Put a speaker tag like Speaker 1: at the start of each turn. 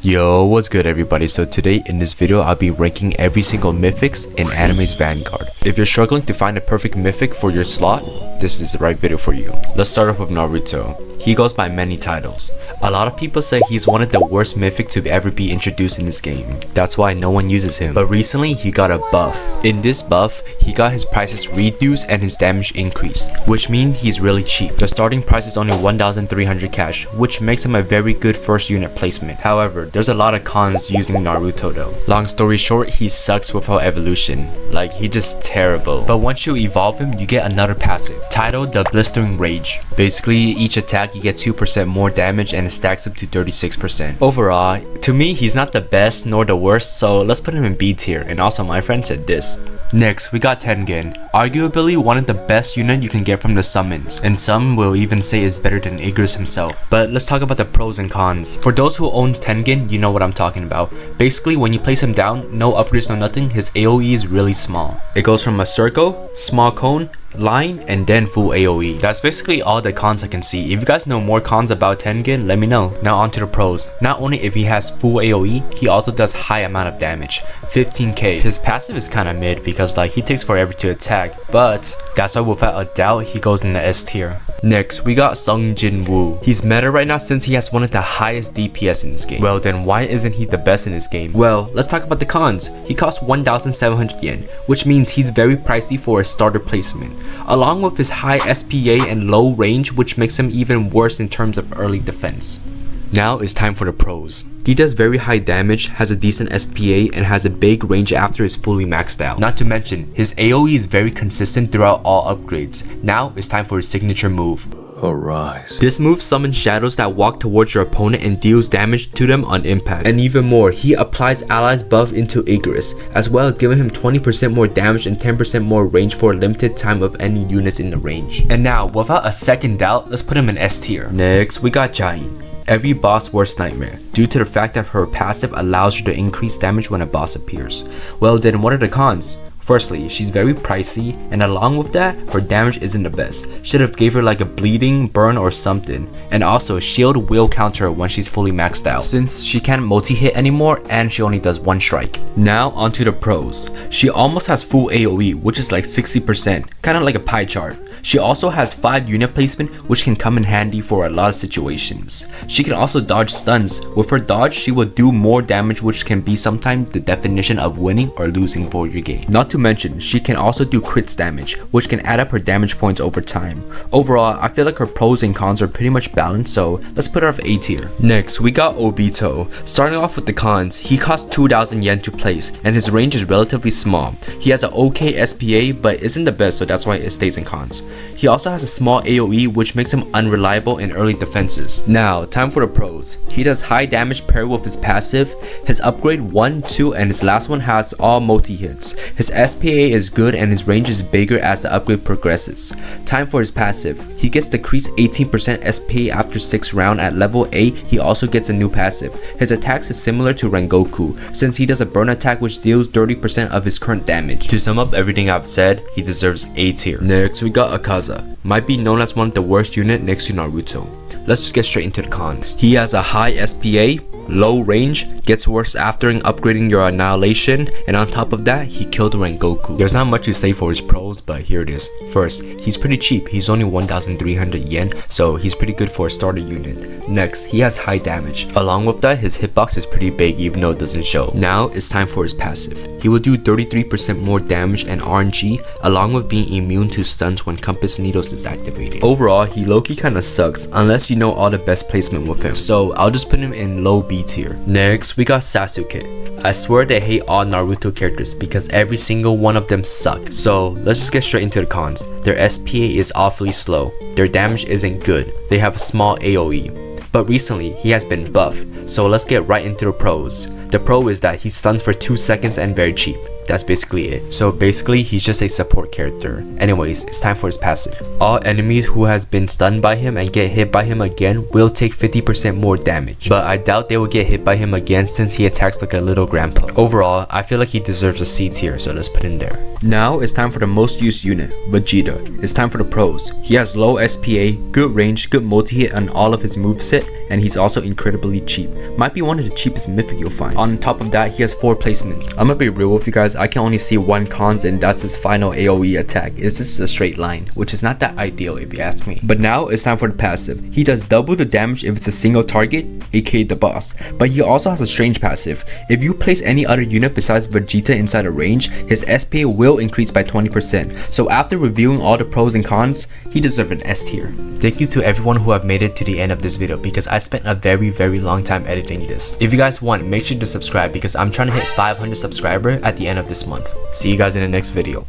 Speaker 1: Yo, what's good everybody? So today in this video I'll be ranking every single mythics in anime's Vanguard. If you're struggling to find a perfect mythic for your slot, this is the right video for you. Let's start off with Naruto. He goes by many titles. A lot of people say he's one of the worst mythic to ever be introduced in this game. That's why no one uses him. But recently he got a buff. In this buff, he got his prices reduced and his damage increased, which means he's really cheap. The starting price is only 1,300 cash, which makes him a very good first unit placement. However, there's a lot of cons using Naruto though. Long story short, he sucks without evolution. Like, he's just terrible. But once you evolve him, you get another passive, titled the Blistering Rage. Basically, each attack you get 2% more damage and it stacks up to 36%. Overall, to me, he's not the best nor the worst, so let's put him in B tier. And also, my friend said this. Next, we got Tengen, arguably one of the best unit you can get from the summons, and some will even say is better than Igris himself. But let's talk about the pros and cons. For those who owns Tengen, you know what I'm talking about. Basically, when you place him down, no upgrades, no nothing, his AoE is really small. It goes from a circle, small cone, line, and then full AoE. That's basically all the cons I can see. If you guys know more cons about Tengen, let me know. Now on to the pros. Not only if he has full AoE, he also does high amount of damage, 15k. His passive is kinda mid because like he takes forever to attack, but that's why without a doubt he goes in the S tier. Next, we got Sung Jin Woo. He's meta right now since he has one of the highest DPS in this game. Well, then why isn't he the best in this game? Well, let's talk about the cons. He costs 1,700 yen, which means he's very pricey for a starter placement, along with his high SPA and low range, which makes him even worse in terms of early defense. Now it's time for the pros. He does very high damage, has a decent SPA, and has a big range after it's fully maxed out. Not to mention, his AoE is very consistent throughout all upgrades. Now it's time for his signature move.
Speaker 2: Arise.
Speaker 1: This move summons shadows that walk towards your opponent and deals damage to them on impact. And even more, he applies allies buff into Igris, as well as giving him 20% more damage and 10% more range for a limited time of any units in the range. And now, without a second doubt, let's put him in S tier. Next, we got Jain. Every boss worst nightmare, due to the fact that her passive allows her to increase damage when a boss appears. Well then, what are the cons? Firstly, she's very pricey, and along with that, her damage isn't the best. Should have gave her like a bleeding, burn, or something. And also, shield will counter her when she's fully maxed out, since she can't multi-hit anymore and she only does one strike. Now onto the pros. She almost has full AoE, which is like 60%, kinda like a pie chart. She also has 5 unit placement, which can come in handy for a lot of situations. She can also dodge stuns. With her dodge, she will do more damage, which can be sometimes the definition of winning or losing for your game. Not to mention, she can also do crits damage, which can add up her damage points over time. Overall, I feel like her pros and cons are pretty much balanced, so let's put her off A tier. Next, we got Obito. Starting off with the cons, he costs 2,000 yen to place, and his range is relatively small. He has an okay SPA, but isn't the best, so that's why it stays in cons. He also has a small AoE, which makes him unreliable in early defenses. Now, time for the pros. He does high damage paired with his passive. His upgrade 1, 2, and his last one has all multi-hits. His SPA is good and his range is bigger as the upgrade progresses. Time for his passive. He gets decreased 18% SPA after 6 round. At level 8, he also gets a new passive. His attacks is similar to Rengoku, since he does a burn attack which deals 30% of his current damage. To sum up everything I've said, he deserves A tier. Next, we got Akaza. Might be known as one of the worst unit next to Naruto. Let's just get straight into the cons. He has a high SPA, low range, gets worse after upgrading your annihilation, and on top of that, he killed Rengoku. There's not much to say for his pros, but here it is. First, he's pretty cheap. He's only 1,300 yen, so he's pretty good for a starter unit. Next, he has high damage. Along with that, his hitbox is pretty big even though it doesn't show. Now, it's time for his passive. He will do 33% more damage and RNG, along with being immune to stuns when Compass Needles is activated. Overall, he low-key kinda sucks, unless you know all the best placement with him. So, I'll just put him in low B tier. Next, we got Sasuke. I swear they hate all Naruto characters because every single one of them suck. So let's just get straight into the cons. Their SPA is awfully slow. Their damage isn't good. They have a small AoE. But recently, he has been buffed. So let's get right into the pros. The pro is that he stuns for 2 seconds and very cheap. that's basically it. So basically he's just a support character. Anyways, it's time for his passive. All enemies who has been stunned by him and get hit by him again will take 50% more damage, but I doubt they will get hit by him again since he attacks like a little grandpa. Overall, I feel like he deserves a C tier, so let's put him there. Now it's time for the most used unit, Vegeta. It's time for the pros. He has low SPA, good range, good multi-hit on all of his moveset, and he's also incredibly cheap. Might be one of the cheapest mythic you'll find. On top of that, he has 4 placements. I'm gonna be real with you guys, I can only see 1 cons, and that's his final AoE attack. It's just a straight line, which is not that ideal if you ask me. But now it's time for the passive. He does double the damage if it's a single target, aka the boss, but he also has a strange passive. If you place any other unit besides Vegeta inside a range, his SPA will increase by 20%. So after reviewing all the pros and cons, he deserves an S tier. Thank you to everyone who have made it to the end of this video because I spent a very long time editing this. If you guys want, make sure to subscribe because I'm trying to hit 500 subscribers at the end of this month. See you guys in the next video.